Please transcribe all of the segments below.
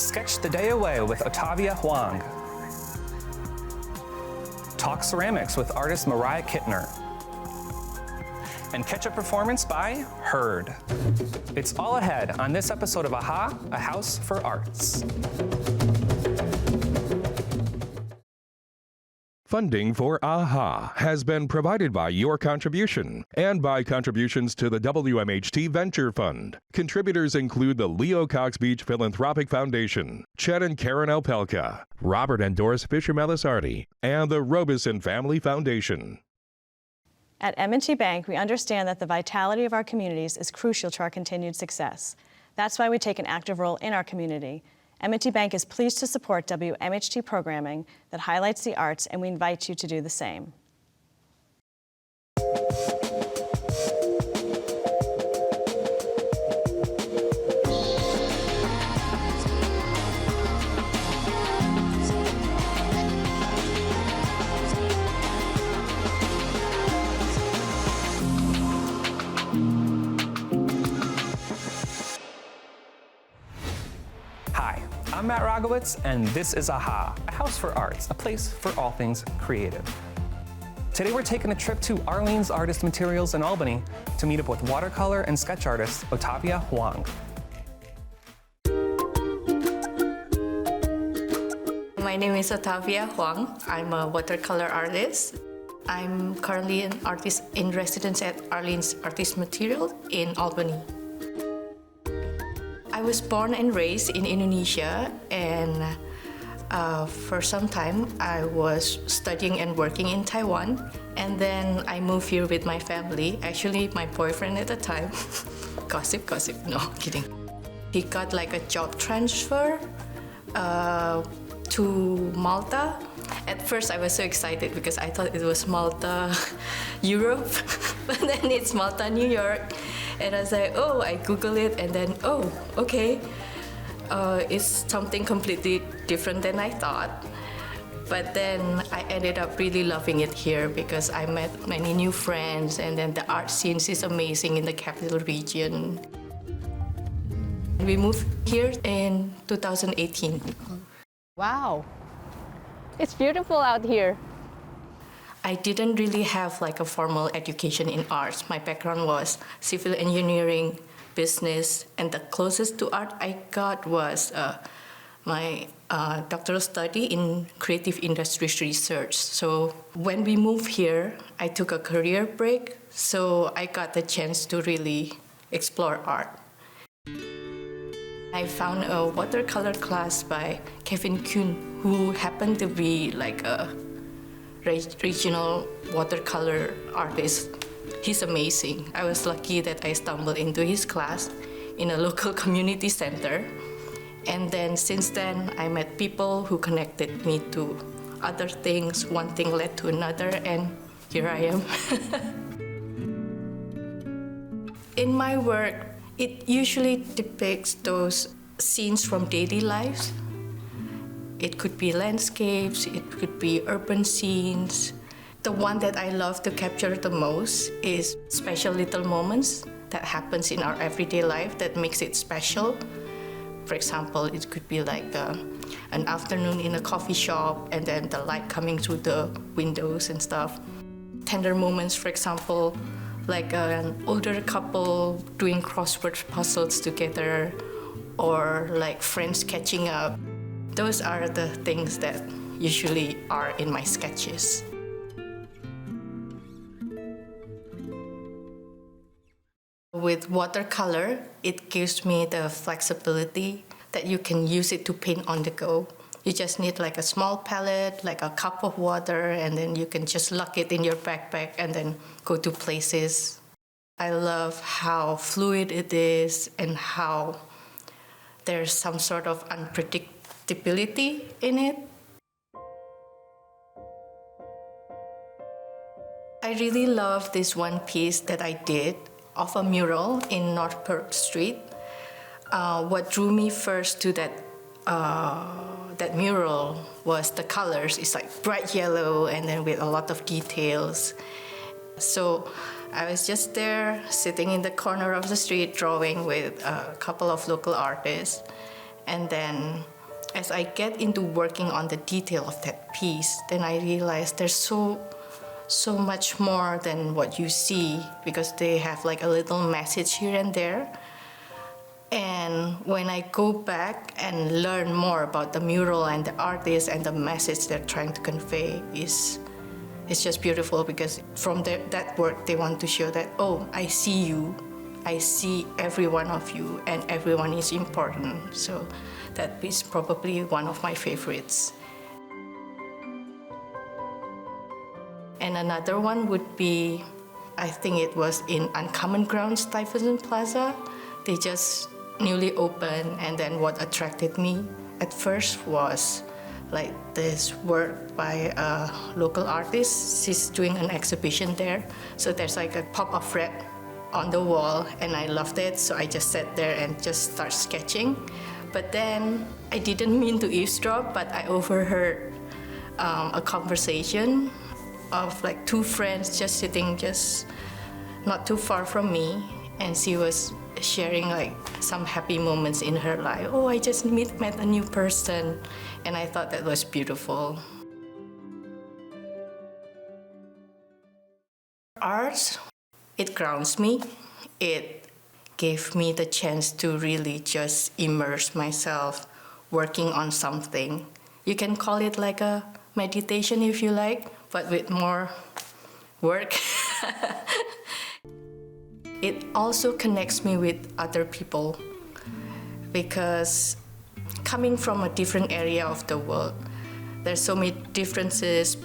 Sketch the Day Away with Otavia Huang. Talk Ceramics with artist Mariah Kittner. And catch a performance by Heard. It's all ahead on this episode of AHA, A House for Arts. Funding for AHA has been provided by your contribution and by contributions to the WMHT Venture Fund. Contributors include the Leo Cox Beach Philanthropic Foundation, Chet and Karen Alpelka, Robert and Doris Fisher-Melisardi, and the Robeson Family Foundation. At M&T Bank, we understand that the vitality of our communities is crucial to our continued success. That's why we take an active role in our community. M&T Bank is pleased to support WMHT programming that highlights the arts, and we invite you to do the same. I'm Matt Rogowitz, and this is AHA, A House for Arts, a place for all things creative. Today we're taking a trip to Arlene's Artist Materials in Albany to meet up with watercolor and sketch artist Otavia Huang. My name is Otavia Huang. I'm a watercolor artist. I'm currently an artist in residence at Arlene's Artist Material in Albany. I was born and raised in Indonesia, and for some time I was studying and working in Taiwan, and then I moved here with my family. Actually, my boyfriend at the time, gossip, no, kidding. He got like a job transfer to Malta. At first I was so excited because I thought it was Malta, Europe, but then it's Malta, New York. And I was like, oh, I Googled it, and then, oh, okay. It's something completely different than I thought. But then I ended up really loving it here because I met many new friends, and then the art scene is amazing in the capital region. We moved here in 2018. Wow, it's beautiful out here. I didn't really have like a formal education in arts. My background was civil engineering, business, and the closest to art I got was my doctoral study in creative industries research. So when we moved here, I took a career break, so I got the chance to really explore art. I found a watercolor class by Kevin Kuhn, who happened to be like a regional watercolor artist. He's amazing. I was lucky that I stumbled into his class in a local community center. And then since then, I met people who connected me to other things. One thing led to another, and here I am. In my work, it usually depicts those scenes from daily lives. It could be landscapes, it could be urban scenes. The one that I love to capture the most is special little moments that happens in our everyday life that makes it special. For example, it could be like an afternoon in a coffee shop and then the light coming through the windows and stuff. Tender moments, for example, like an older couple doing crossword puzzles together, or like friends catching up. Those are the things that usually are in my sketches. With watercolor, it gives me the flexibility that you can use it to paint on the go. You just need like a small palette, like a cup of water, and then you can just lock it in your backpack and then go to places. I love how fluid it is and how there's some sort of unpredictability in it. I really love this one piece that I did of a mural in North Perth Street. What drew me first to that mural was the colors. It's like bright yellow and then with a lot of details. So I was just there sitting in the corner of the street drawing with a couple of local artists. And then as I get into working on the detail of that piece, then I realize there's so much more than what you see, because they have like a little message here and there. And when I go back and learn more about the mural and the artist and the message they're trying to convey, it's just beautiful, because from that work they want to show that, oh, I see you, I see every one of you, and everyone is important. So that is probably one of my favorites. And another one would be, I think it was in Uncommon Ground, Stuyvesant Plaza. They just newly opened, and then what attracted me at first was like this work by a local artist. She's doing an exhibition there. So there's like a pop of red on the wall, and I loved it. So I just sat there and just start sketching. But then I didn't mean to eavesdrop, but I overheard a conversation of like two friends just sitting just not too far from me, and she was sharing like some happy moments in her life. Oh, I just met a new person, and I thought that was beautiful. Art, it grounds me. It gave me the chance to really just immerse myself working on something. You can call it like a meditation if you like, but with more work. It also connects me with other people, because coming from a different area of the world, there's so many differences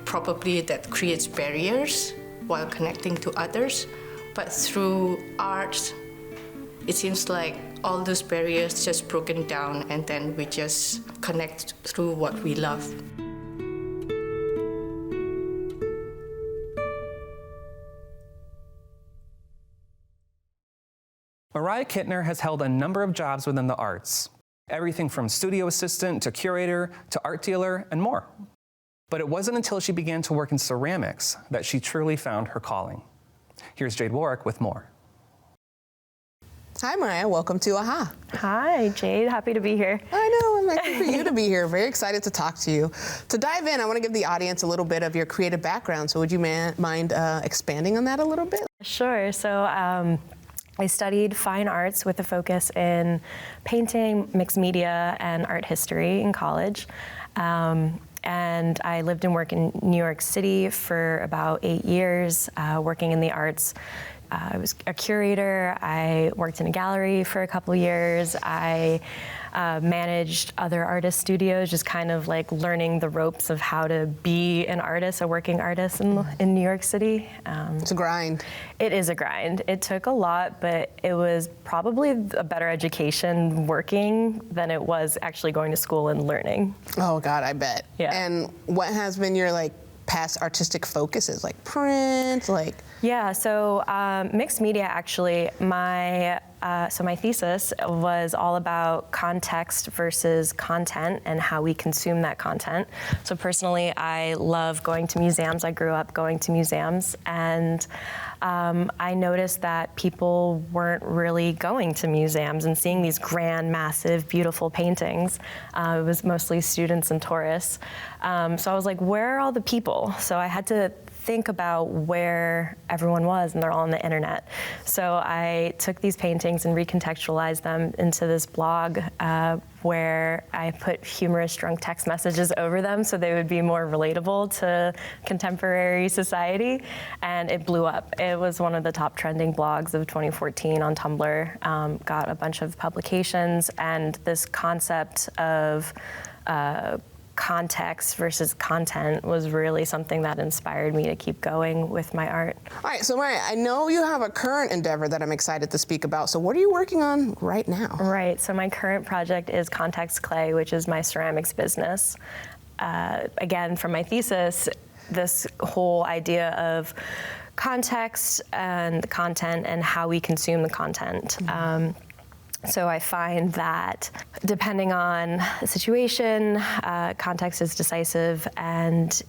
probably that creates barriers while connecting to others. But through art, it seems like all those barriers just broken down, and then we just connect through what we love. Mariah Kittner has held a number of jobs within the arts, everything from studio assistant to curator to art dealer and more. But it wasn't until she began to work in ceramics that she truly found her calling. Here's Jade Warwick with more. Hi, Mariah. Welcome to AHA. Hi, Jade. Happy to be here. I know. I'm happy for you to be here. Very excited to talk to you. To dive in, I want to give the audience a little bit of your creative background. So would you mind expanding on that a little bit? Sure. So I studied fine arts with a focus in painting, mixed media, and art history in college. And I lived and worked in New York City for about 8 years, working in the arts. I was a curator. I worked in a gallery for a couple years. I managed other artist studios, just kind of like learning the ropes of how to be an artist, a working artist in New York City. It's a grind. It is a grind. It took a lot, but it was probably a better education working than it was actually going to school and learning. Oh, God, I bet. Yeah. And what has been your past artistic focuses, like print, Yeah, so mixed media actually, my thesis was all about context versus content and how we consume that content. So personally, I love going to museums. I grew up going to museums, and I noticed that people weren't really going to museums and seeing these grand, massive, beautiful paintings. It was mostly students and tourists. So I was like, where are all the people? So I had to think about where everyone was, and they're all on the internet. So I took these paintings and recontextualized them into this blog where I put humorous drunk text messages over them so they would be more relatable to contemporary society, and it blew up. It was one of the top trending blogs of 2014 on Tumblr, got a bunch of publications, and this concept of context versus content was really something that inspired me to keep going with my art. All right, so Mariah, I know you have a current endeavor that I'm excited to speak about. So what are you working on right now? Right, so my current project is Context Clay, which is my ceramics business. Again, from my thesis, this whole idea of context and the content and how we consume the content. So I find that depending on the situation, context is decisive, and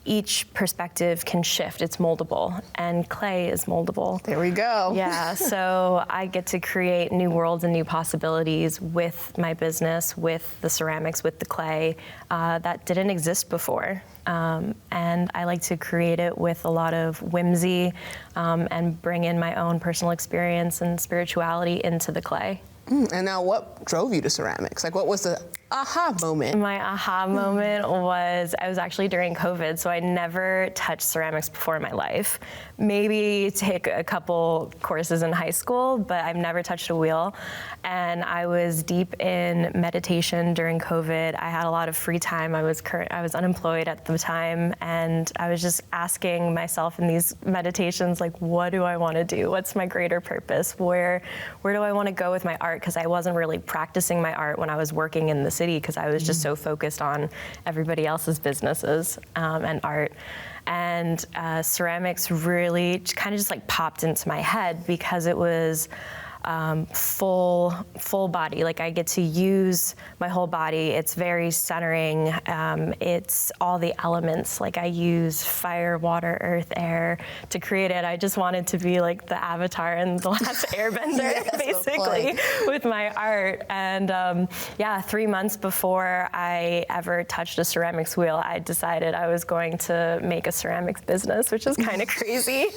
each perspective can shift. It's moldable, and clay is moldable. There we go. Yeah, so I get to create new worlds and new possibilities with my business, with the ceramics, with the clay that didn't exist before. And I like to create it with a lot of whimsy and bring in my own personal experience and spirituality into the clay. And now what drove you to ceramics? Like, what was the aha moment? My aha moment was, I was actually during COVID, so I never touched ceramics before in my life. Maybe take a couple courses in high school, but I've never touched a wheel. And I was deep in meditation during COVID. I had a lot of free time. I was unemployed at the time, and I was just asking myself in these meditations, like, what do I want to do? What's my greater purpose? Where do I want to go with my art? Because I wasn't really practicing my art when I was working in the city, because I was just so focused on everybody else's businesses and art. And ceramics really kind of just like popped into my head because it was full body. Like, I get to use my whole body. It's very centering. It's all the elements. Like, I use fire, water, earth, air to create it. I just wanted to be like the Avatar in The Last Airbender, Yes, basically, with my art. And 3 months before I ever touched a ceramics wheel, I decided I was going to make a ceramics business, which is kind of crazy.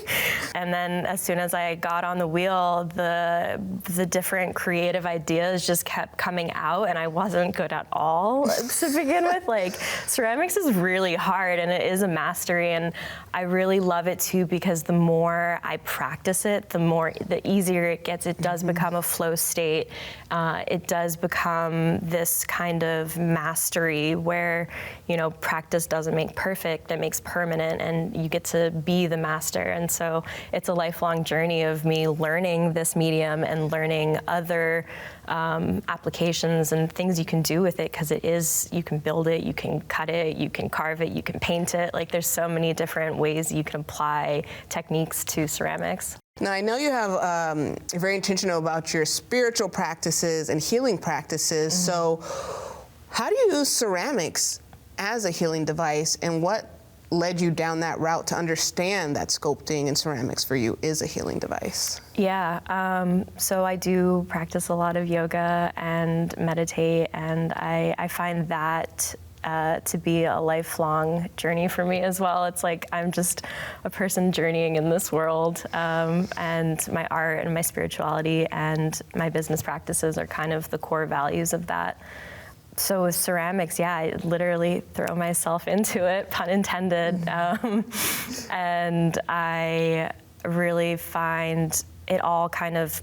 And then as soon as I got on the wheel, the different creative ideas just kept coming out, and I wasn't good at all to begin with. Like, ceramics is really hard, and it is a mastery, and I really love it too, because the more I practice it, the easier it gets. It does become a flow state. It does become this kind of mastery where, practice doesn't make perfect, it makes permanent, and you get to be the master. And so it's a lifelong journey of me learning this medium and learning other applications and things you can do with it, because you can build it, you can cut it, you can carve it, you can paint it. Like, there's so many different ways you can apply techniques to ceramics. Now, I know you have you're very intentional about your spiritual practices and healing practices. So how do you use ceramics as a healing device, and what led you down that route to understand that sculpting and ceramics for you is a healing device? Yeah, so I do practice a lot of yoga and meditate, and I find that to be a lifelong journey for me as well. It's like I'm just a person journeying in this world, and my art and my spirituality and my business practices are kind of the core values of that. So with ceramics, I literally throw myself into it, pun intended, and I really find it all kind of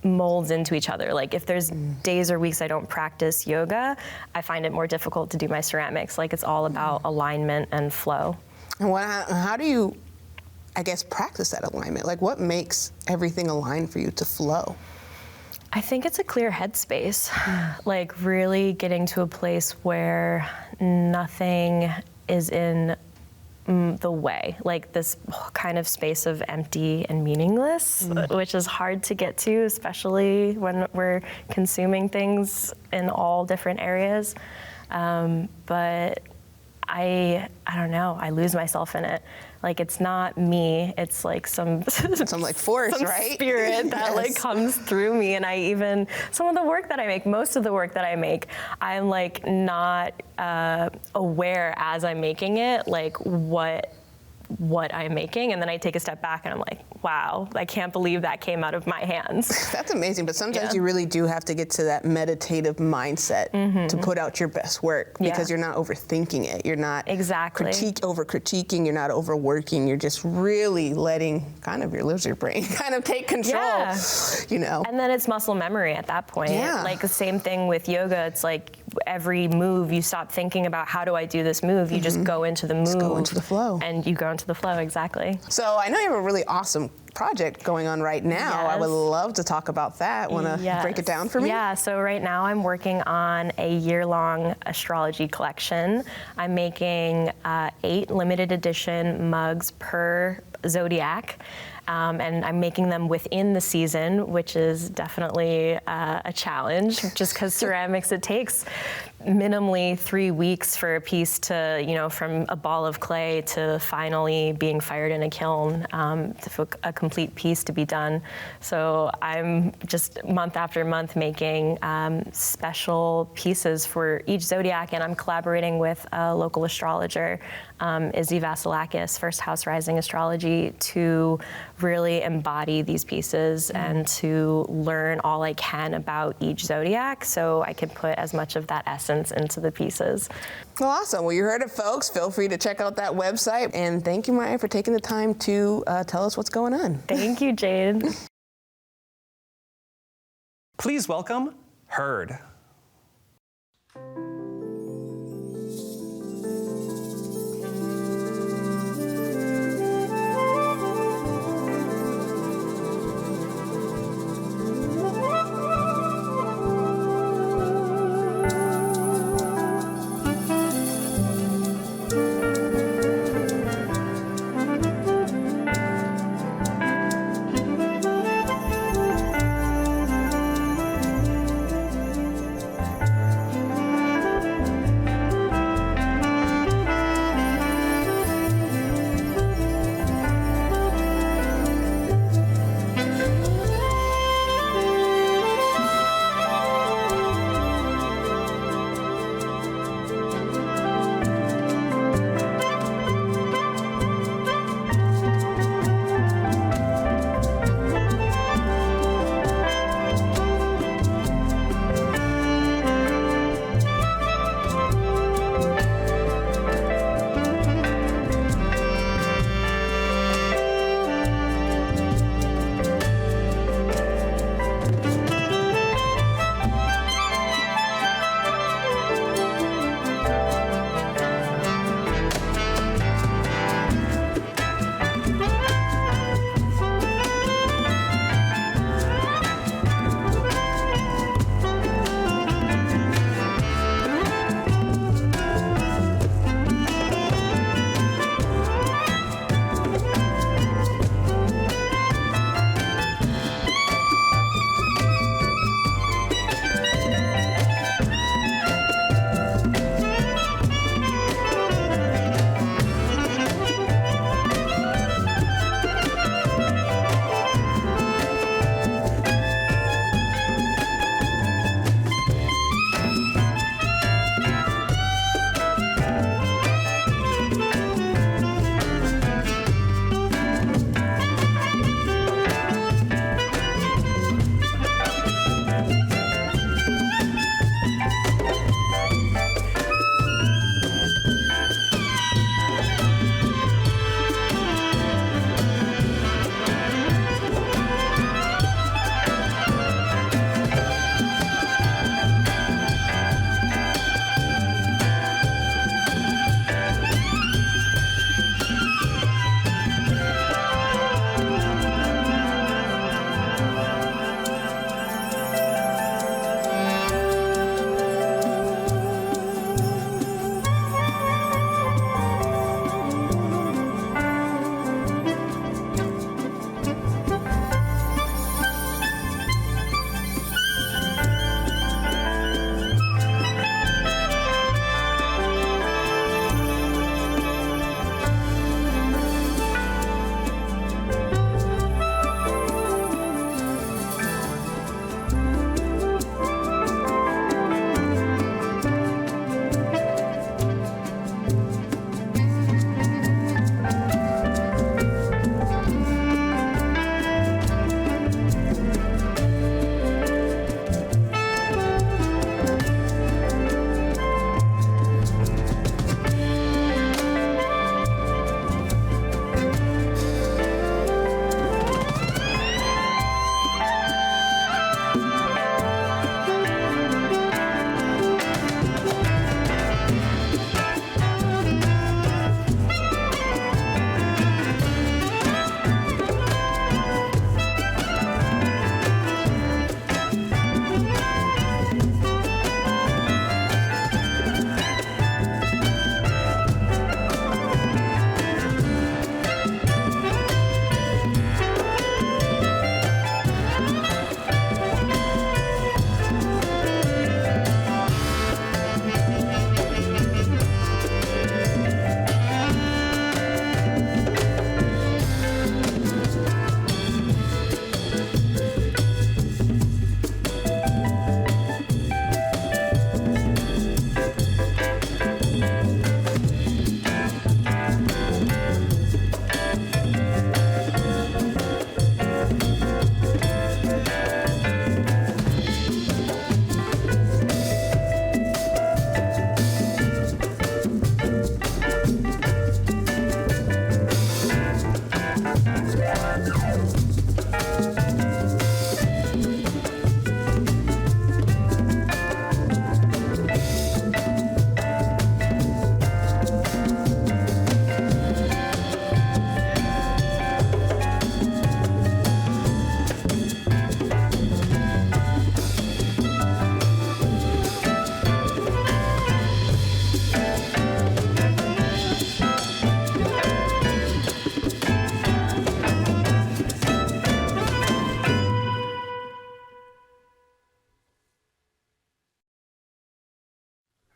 molds into each other. Like, if there's days or weeks I don't practice yoga, I find it more difficult to do my ceramics. Like, it's all about alignment and flow. And how do you, I guess, practice that alignment? Like, what makes everything align for you to flow? I think it's a clear headspace, like really getting to a place where nothing is in the way, like this kind of space of empty and meaningless, which is hard to get to, especially when we're consuming things in all different areas. But I don't know, I lose myself in it. Like, it's not me, it's like some like force, some right? spirit that like comes through me. And some of the work that I make, most of the work that I make, I'm like not aware as I'm making it, like what I'm making, and then I take a step back and I'm like, wow, I can't believe that came out of my hands. That's amazing, but sometimes you really do have to get to that meditative mindset to put out your best work, because you're not overthinking it. You're not over-critiquing, you're not overworking, you're just really letting kind of your lizard brain kind of take control, And then it's muscle memory at that point. Like, the same thing with yoga, it's like every move, you stop thinking about how do I do this move, you just go into the move. Just go into the flow. And you go into the flow, exactly. So I know you have a really awesome project going on right now. I would love to talk about that. Want to break it down for me? Yeah, so right now I'm working on a year-long astrology collection. I'm making 8 limited edition mugs per zodiac. And I'm making them within the season, which is definitely a challenge, just because ceramics, it takes minimally 3 weeks for a piece to, from a ball of clay to finally being fired in a kiln, for a complete piece to be done. So I'm just month after month making special pieces for each zodiac, and I'm collaborating with a local astrologer, Izzy Vasilakis, First House Rising Astrology, to really embody these pieces and to learn all I can about each zodiac so I can put as much of that essence into the pieces. Well, awesome. Well, you heard it, folks. Feel free to check out that website. And thank you, Maya, for taking the time to tell us what's going on. Thank you, Jade. Please welcome Herd.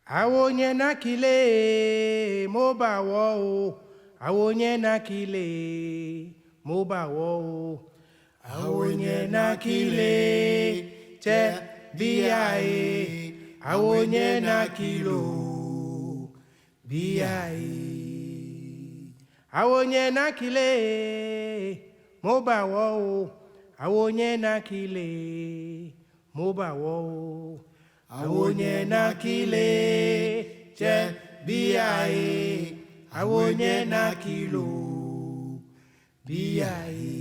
Awonye nakile moba wo. Awonye nakile moba wo. Awonye nakile che biae. Awonye nakilo biae. Awonye nakile moba wo. Awonye nakile moba wo. Awonye nakile che biae. Awonye nakilo biae.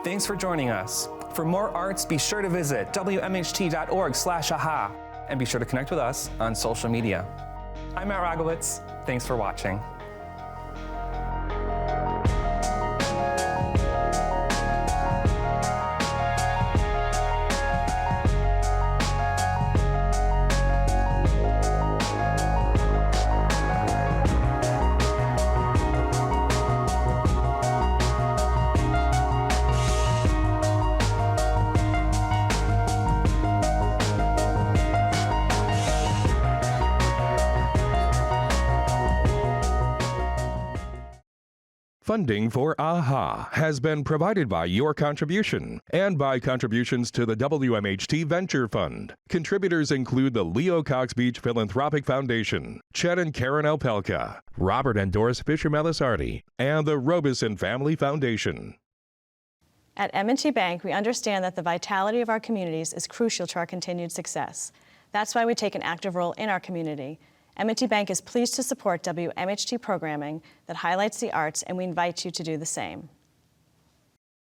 Thanks for joining us. For more arts, be sure to visit wmht.org/aha and be sure to connect with us on social media. I'm Matt Rogowitz. Thanks for watching. Funding for AHA has been provided by your contribution and by contributions to the WMHT Venture Fund. Contributors include the Leo Cox Beach Philanthropic Foundation, Chet and Karen Alpelka, Robert and Doris Fisher-Melisardi, and the Robeson Family Foundation. At M&T Bank, we understand that the vitality of our communities is crucial to our continued success. That's why we take an active role in our community. M&T Bank is pleased to support WMHT programming that highlights the arts, and we invite you to do the same.